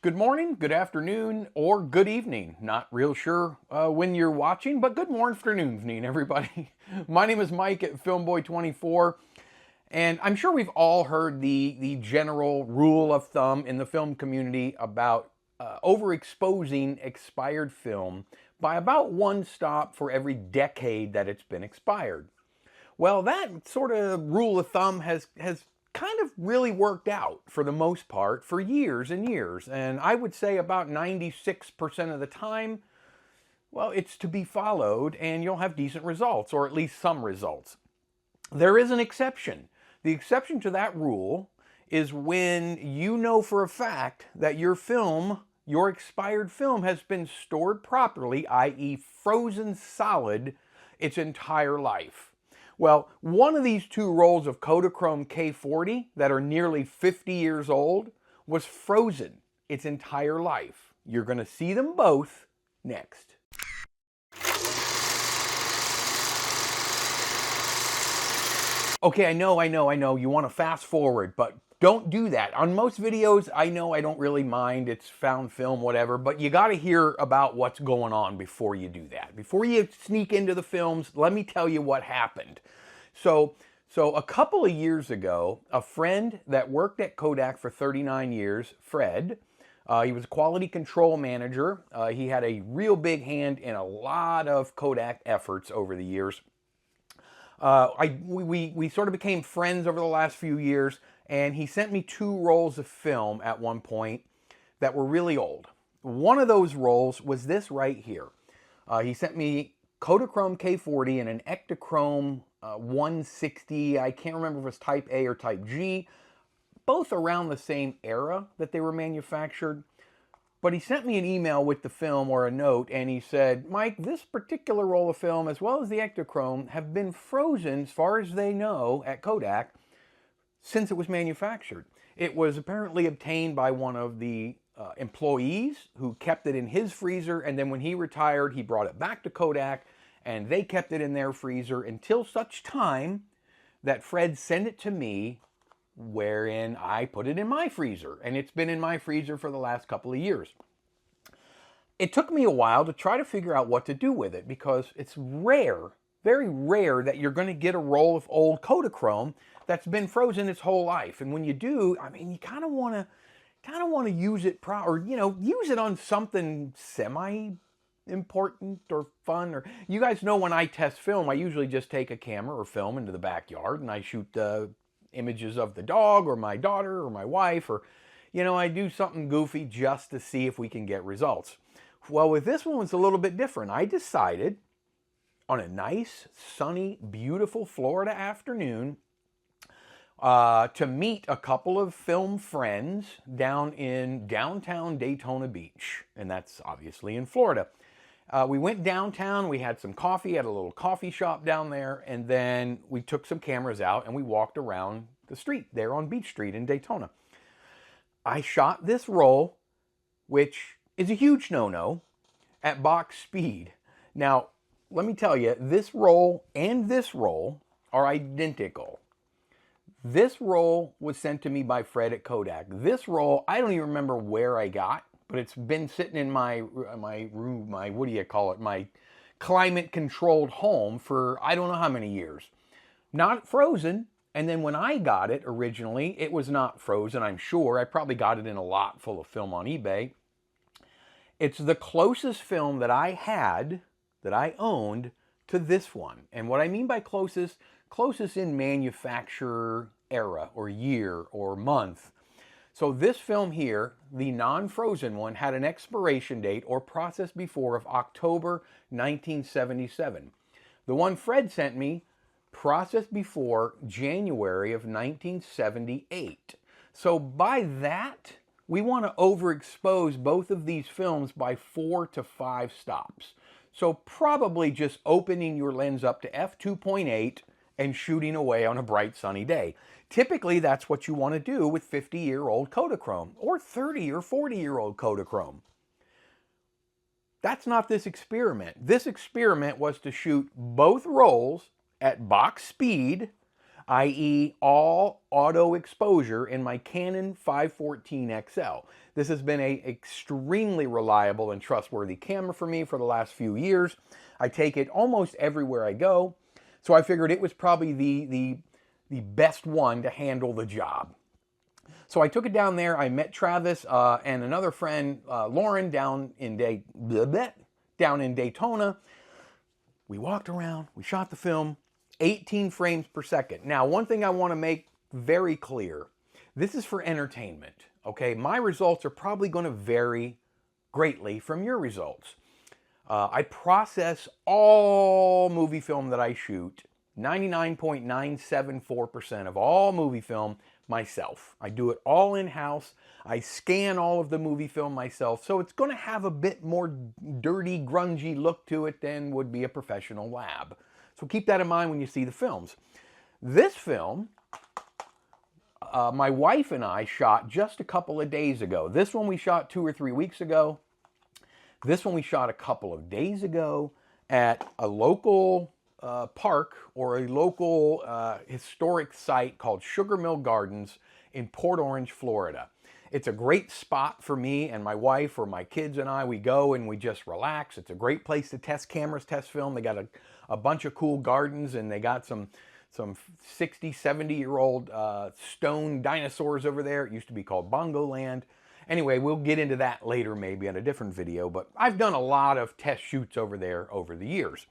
Good morning, good afternoon, or good evening. Not real sure when you're watching, but good morning, afternoon, everybody. My name is Mike at Filmboy24, and I'm sure we've all heard the general rule of thumb in the film community about overexposing expired film by about one stop for every decade that it's been expired. Well, that sort of rule of thumb has kind of really worked out for the most part for years and years. And I would say about 96% of the time, well, it's to be followed and you'll have decent results, or at least some results. There is an exception. The exception to that rule is when you know for a fact that your film, your expired film, has been stored properly, i.e. frozen solid, its entire life. Well, one of these two rolls of Kodachrome K40 that are nearly 50 years old was frozen its entire life. You're going to see them both next. Okay, I know, you want to fast forward, but don't do that. On most videos, I know I don't really mind, it's found film, whatever, but you got to hear about what's going on before you do that. Before you sneak into the films, let me tell you what happened. So a couple of years ago, a friend that worked at Kodak for 39 years, Fred, he was a quality control manager. He had a real big hand in a lot of Kodak efforts over the years. We sort of became friends over the last few years, and he sent me 2 rolls of film at one point that were really old. One of those rolls was this right here. He sent me Kodachrome K40 and an Ektachrome 160. I can't remember if it was Type A or Type G, both around the same era that they were manufactured. But he sent me an email with the film, or a note, and he said, Mike, this particular roll of film, as well as the Ektachrome, have been frozen, as far as they know, at Kodak, since it was manufactured. It was apparently obtained by one of the employees who kept it in his freezer, and then when he retired, he brought it back to Kodak, and they kept it in their freezer until such time that Fred sent it to me, wherein I put it in my freezer, and it's been in my freezer for the last couple of years. It took me a while to try to figure out what to do with it, because it's rare, very rare, that you're going to get a roll of old Kodachrome that's been frozen its whole life. And when you do, I mean, you kind of want to use it use it on something semi important or fun. Or you guys know, when I test film, I usually just take a camera or film into the backyard and I shoot images of the dog or my daughter or my wife, or I do something goofy just to see if we can get results. Well, with this one, it's a little bit different. I decided on a nice, sunny, beautiful Florida afternoon to meet a couple of film friends down in downtown Daytona Beach, and that's obviously in Florida. We went downtown, we had some coffee at a little coffee shop down there, and then we took some cameras out and we walked around the street there on Beach Street in Daytona. I shot this roll, which is a huge no-no, at box speed. Now, let me tell you, this roll and this roll are identical. This roll was sent to me by Fred at Kodak. This roll, I don't even remember where I got, but it's been sitting in my room, my climate-controlled home for I don't know how many years. Not frozen, and then when I got it originally, it was not frozen, I'm sure. I probably got it in a lot full of film on eBay. It's the closest film that I had, that I owned, to this one. And what I mean by closest in manufacturer era, or year, or month. So this film here, the non-frozen one, had an expiration date, or process before, of October 1977. The one Fred sent me, processed before January of 1978. So by that, we want to overexpose both of these films by 4 to 5 stops. So probably just opening your lens up to f2.8 and shooting away on a bright sunny day. Typically, that's what you want to do with 50-year-old Kodachrome, or 30 or 40-year-old Kodachrome. That's not this experiment. This experiment was to shoot both rolls at box speed, i.e. all auto exposure, in my Canon 514 XL. This has been a extremely reliable and trustworthy camera for me for the last few years. I take it almost everywhere I go, so I figured it was probably the best one to handle the job. So I took it down there. I met Travis and another friend, Lauren, down in Daytona. We walked around, we shot the film, 18 frames per second. Now, one thing I want to make very clear, this is for entertainment, okay? My results are probably going to vary greatly from your results. I process all movie film that I shoot, 99.974% of all movie film, myself. I do it all in-house. I scan all of the movie film myself, so it's going to have a bit more dirty, grungy look to it than would be a professional lab. So keep that in mind when you see the films. This film, my wife and I shot just a couple of days ago. This one we shot 2 or 3 weeks ago. This one we shot a couple of days ago at a local park or a local historic site called Sugar Mill Gardens in Port Orange, Florida. It's a great spot for me and my wife or my kids and I. We go and we just relax. It's a great place to test cameras, test film. They got a bunch of cool gardens, and they got some 60, 70-year-old stone dinosaurs over there. It used to be called Bongo Land. Anyway, we'll get into that later maybe in a different video, but I've done a lot of test shoots over there over the years.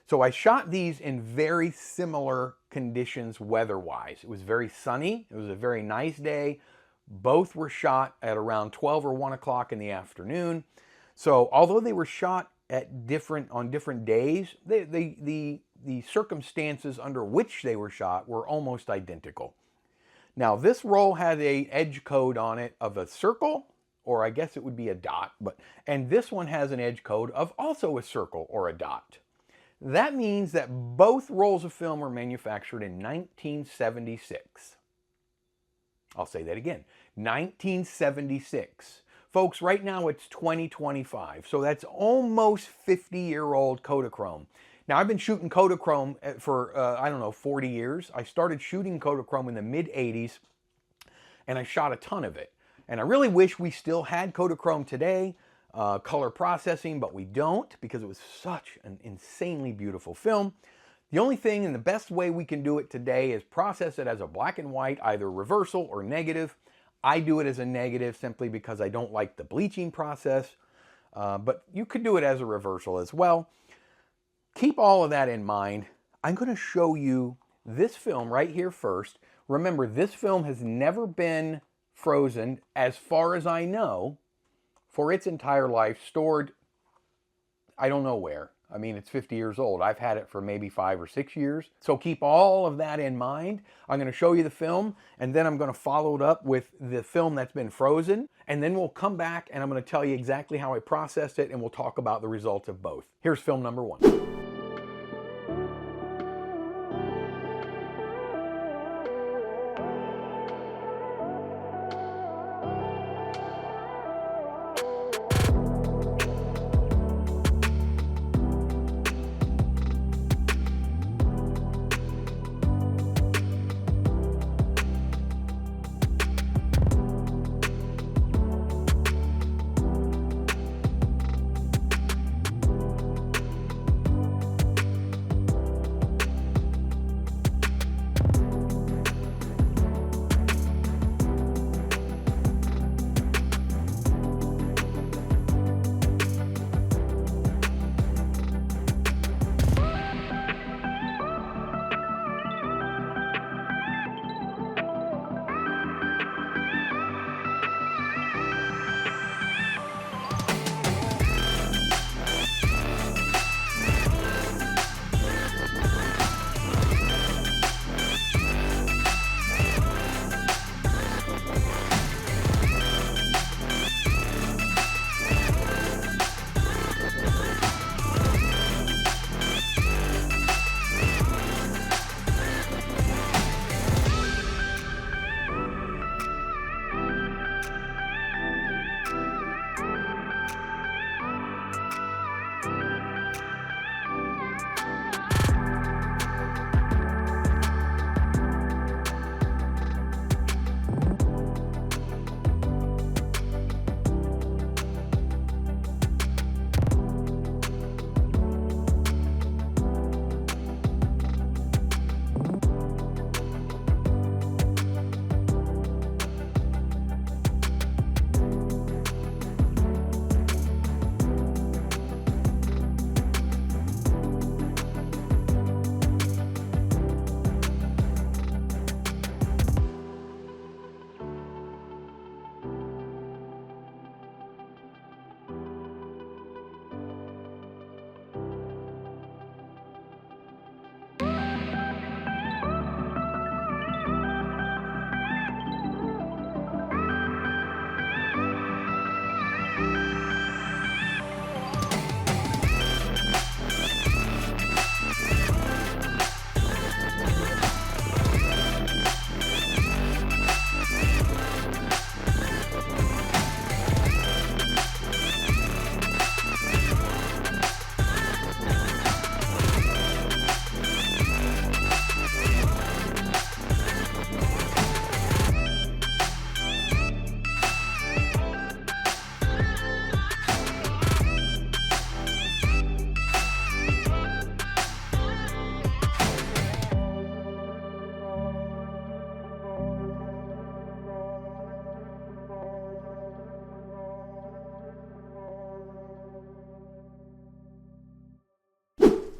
So I shot these in very similar conditions weather-wise. It was very sunny. It was a very nice day. Both were shot at around 12 or 1 o'clock in the afternoon. So although they were shot at on different days, the circumstances under which they were shot were almost identical. Now, this roll had an edge code on it of a circle, or I guess it would be a dot, and this one has an edge code of also a circle or a dot. That means that both rolls of film were manufactured in 1976. I'll say that again, 1976. Folks, right now it's 2025, so that's almost 50-year-old Kodachrome. Now, I've been shooting Kodachrome for, 40 years. I started shooting Kodachrome in the mid-'80s, and I shot a ton of it. And I really wish we still had Kodachrome today, color processing, but we don't, because it was such an insanely beautiful film. The only thing and the best way we can do it today is process it as a black and white, either reversal or negative. I do it as a negative simply because I don't like the bleaching process, but you could do it as a reversal as well. Keep all of that in mind. I'm going to show you this film right here first. Remember, this film has never been frozen, as far as I know, for its entire life, stored, I don't know where. I mean, it's 50 years old. I've had it for maybe 5 or 6 years. So keep all of that in mind. I'm going to show you the film, and then I'm going to follow it up with the film that's been frozen. And then we'll come back, and I'm going to tell you exactly how I processed it, and we'll talk about the results of both. Here's film number 1.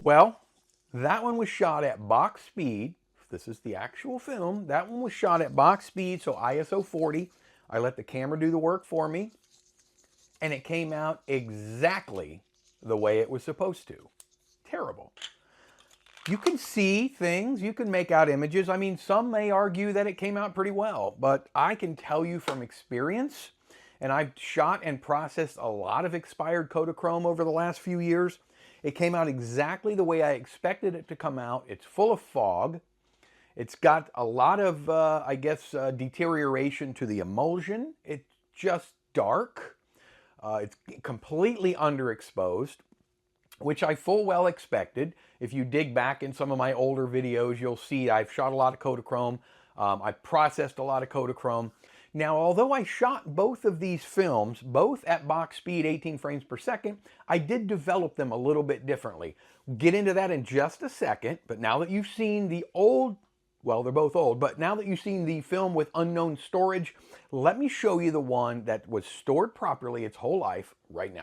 Well, that one was shot at box speed. This is the actual film. That one was shot at box speed, so ISO 40. I let the camera do the work for me, and it came out exactly the way it was supposed to. Terrible. You can see things, you can make out images. I mean, some may argue that it came out pretty well, but I can tell you from experience, and I've shot and processed a lot of expired Kodachrome over the last few years. It came out exactly the way I expected it to come out. It's full of fog. It's got a lot of, I guess, deterioration to the emulsion. It's just dark. It's completely underexposed, which I full well expected. If you dig back in some of my older videos, you'll see I've shot a lot of Kodachrome. I've processed a lot of Kodachrome. Now, although I shot both of these films, both at box speed, 18 frames per second, I did develop them a little bit differently. Get into that in just a second, but now that you've seen the old, well, they're both old, but now that you've seen the film with unknown storage, let me show you the one that was stored properly its whole life right now.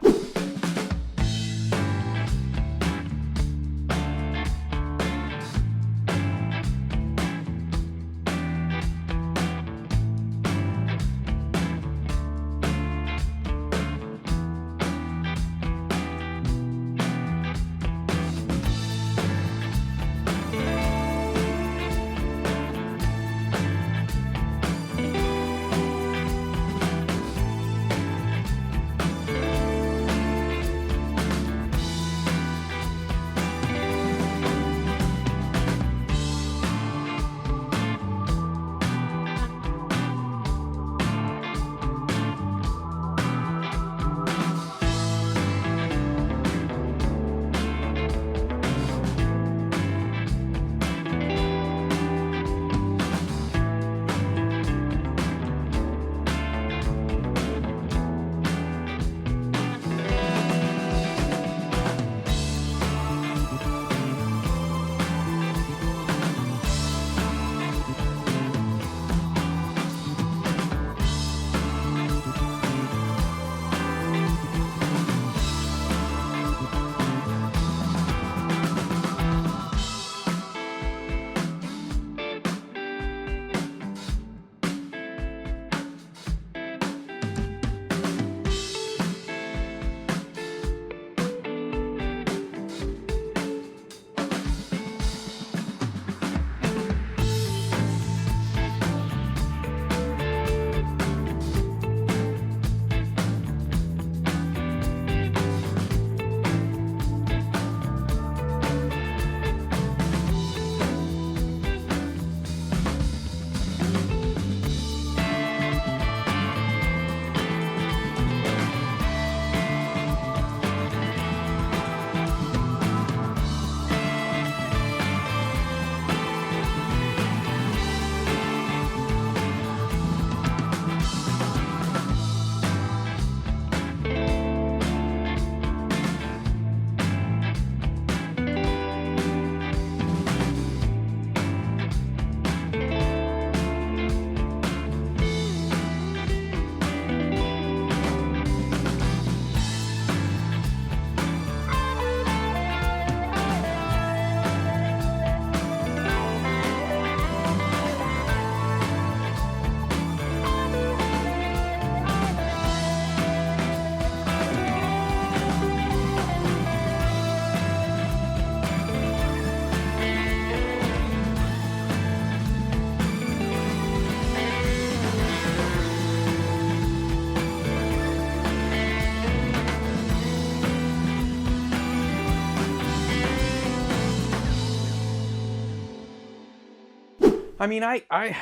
I mean, I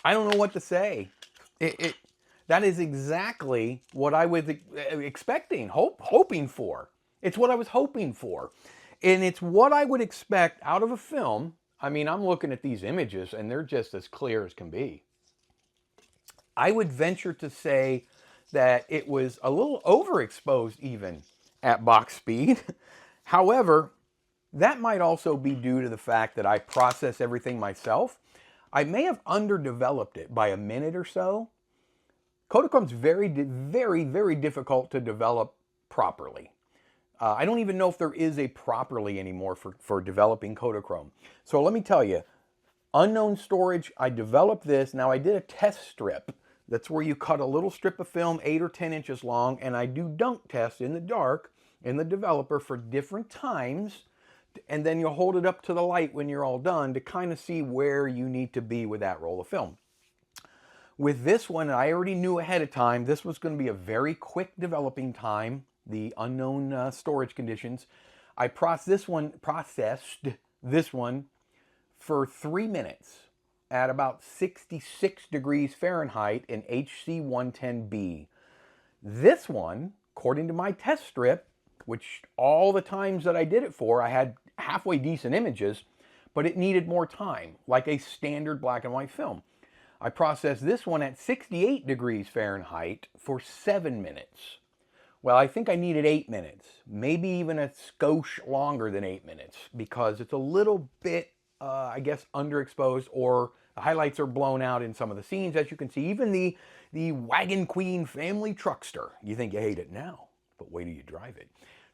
don't know what to say. That is exactly what I was expecting, hoping for. It's what I was hoping for. And it's what I would expect out of a film. I mean, I'm looking at these images and they're just as clear as can be. I would venture to say that it was a little overexposed even at box speed. However, that might also be due to the fact that I process everything myself. I may have underdeveloped it by a minute or so. Kodachrome's very, very difficult to develop properly. I don't even know if there is a properly anymore for developing Kodachrome. So let me tell you, unknown storage, I developed this. Now I did a test strip. That's where you cut a little strip of film 8 or 10 inches long, and I do dunk tests in the dark in the developer for different times, and then you'll hold it up to the light when you're all done to kind of see where you need to be with that roll of film. With this one, I already knew ahead of time this was going to be a very quick developing time, the unknown storage conditions. I processed this one for 3 minutes at about 66 degrees Fahrenheit in HC 110B. This one, according to my test strip, which all the times that I did it for, I had halfway decent images, but it needed more time, like a standard black and white film. I processed this one at 68 degrees Fahrenheit for 7 minutes. Well, I think I needed 8 minutes, maybe even a skosh longer than 8 minutes, because it's a little bit, I guess, underexposed, or the highlights are blown out in some of the scenes, as you can see. Even the Wagon Queen family truckster. You think you hate it now, but wait till you drive it.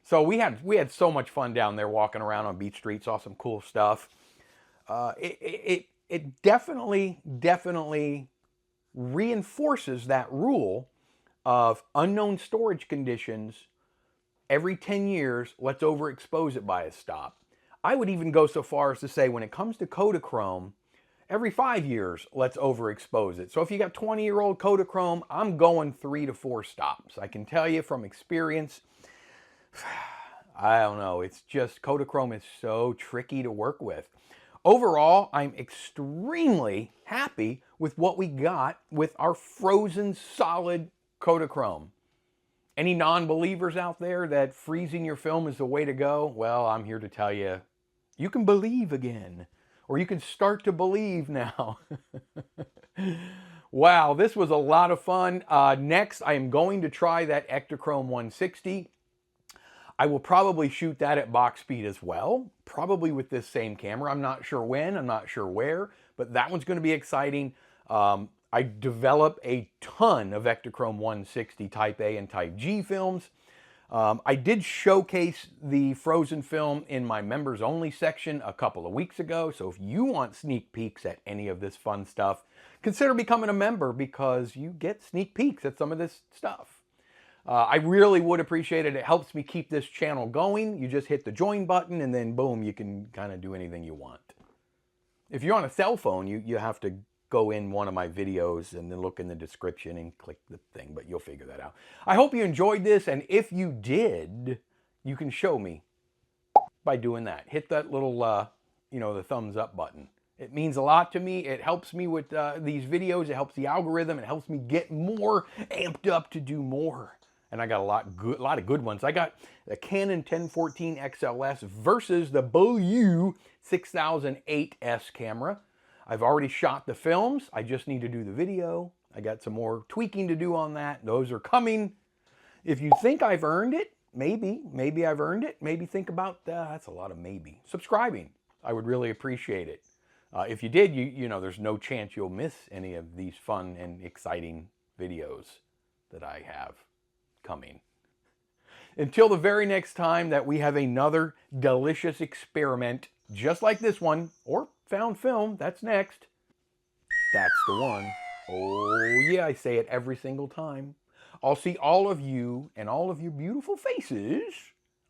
So we had so much fun down there walking around on Beach Street, saw some cool stuff. It definitely reinforces that rule of unknown storage conditions. Every 10 years, let's overexpose it by a stop. I would even go so far as to say, when it comes to Kodachrome, every 5 years, let's overexpose it. So if you got 20-year-old Kodachrome, I'm going 3 to 4 stops. I can tell you from experience, I don't know, it's just, Kodachrome is so tricky to work with. Overall, I'm extremely happy with what we got with our frozen solid Kodachrome. Any non-believers out there that freezing your film is the way to go? Well, I'm here to tell you, you can believe again, or you can start to believe now. Wow, this was a lot of fun. Next, I am going to try that Ektachrome 160. I will probably shoot that at box speed as well, probably with this same camera. I'm not sure when, I'm not sure where, but that one's going to be exciting. I develop a ton of Ektachrome 160 Type A and Type G films. I did showcase the frozen film in my members only section a couple of weeks ago, so if you want sneak peeks at any of this fun stuff, consider becoming a member, because you get sneak peeks at some of this stuff. I really would appreciate it. It helps me keep this channel going. You just hit the join button and then boom, you can kind of do anything you want. If you're on a cell phone, you have to go in one of my videos and then look in the description and click the thing, but you'll figure that out. I hope you enjoyed this, and if you did, you can show me by doing that. Hit that little, the thumbs up button. It means a lot to me. It helps me with these videos. It helps the algorithm. It helps me get more amped up to do more. And I got a lot of good ones. I got the Canon 1014 XLS versus the Beaulieu 6008S camera. I've already shot the films. I just need to do the video. I got some more tweaking to do on that. Those are coming. If you think I've earned it, maybe I've earned it. Maybe think about, that's a lot of maybe. Subscribing. I would really appreciate it. If you did, there's no chance you'll miss any of these fun and exciting videos that I have coming. Until the very next time that we have another delicious experiment just like this one, or found film, that's next. That's the one. Oh yeah, I say it every single time. I'll see all of you and all of your beautiful faces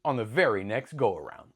on the very next go around.